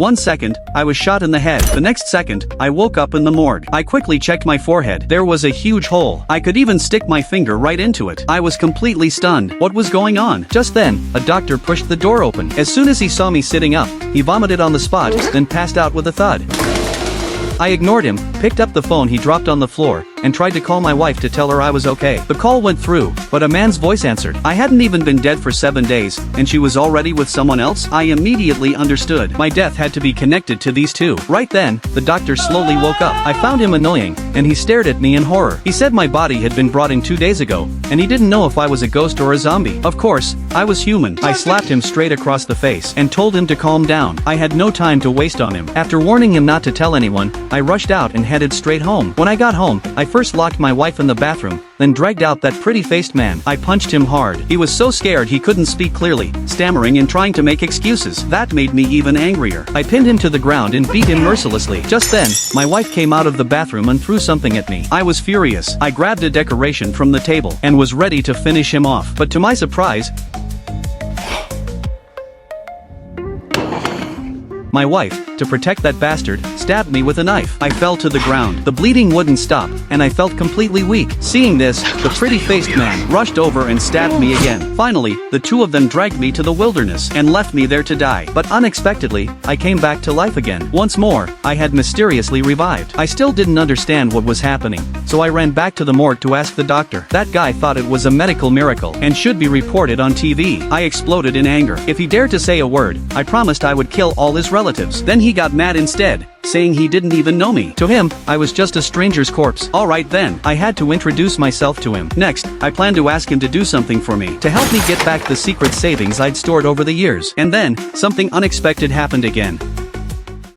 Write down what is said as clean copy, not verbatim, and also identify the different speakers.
Speaker 1: 1 second, I was shot in the head. The next second, I woke up in the morgue. I quickly checked my forehead. There was a huge hole. I could even stick my finger right into it. I was completely stunned. What was going on? Just then, a doctor pushed the door open. As soon as he saw me sitting up, he vomited on the spot, then passed out with a thud. I ignored him, picked up the phone he dropped on the floor, and tried to call my wife to tell her I was okay. The call went through, but a man's voice answered. I hadn't even been dead for 7 days, and she was already with someone else? I immediately understood. My death had to be connected to these two. Right then, the doctor slowly woke up. I found him annoying, and he stared at me in horror. He said my body had been brought in 2 days ago, and he didn't know if I was a ghost or a zombie. Of course, I was human. I slapped him straight across the face, and told him to calm down. I had no time to waste on him. After warning him not to tell anyone, I rushed out and headed straight home. When I got home, I first locked my wife in the bathroom, then dragged out that pretty-faced man. I punched him hard. He was so scared he couldn't speak clearly, stammering and trying to make excuses. That made me even angrier. I pinned him to the ground and beat him mercilessly. Just then, my wife came out of the bathroom and threw something at me. I was furious. I grabbed a decoration from the table and was ready to finish him off. But to my surprise, my wife, to protect that bastard, stabbed me with a knife. I fell to the ground. The bleeding wouldn't stop, and I felt completely weak. Seeing this, the pretty-faced man rushed over and stabbed me again. Finally, the two of them dragged me to the wilderness and left me there to die. But unexpectedly, I came back to life again. Once more, I had mysteriously revived. I still didn't understand what was happening, so I ran back to the morgue to ask the doctor. That guy thought it was a medical miracle and should be reported on TV. I exploded in anger. If he dared to say a word, I promised I would kill all his relatives. Then he got mad instead, saying he didn't even know me. To him, I was just a stranger's corpse. Alright then, I had to introduce myself to him. Next, I planned to ask him to do something for me, to help me get back the secret savings I'd stored over the years. And then, something unexpected happened again.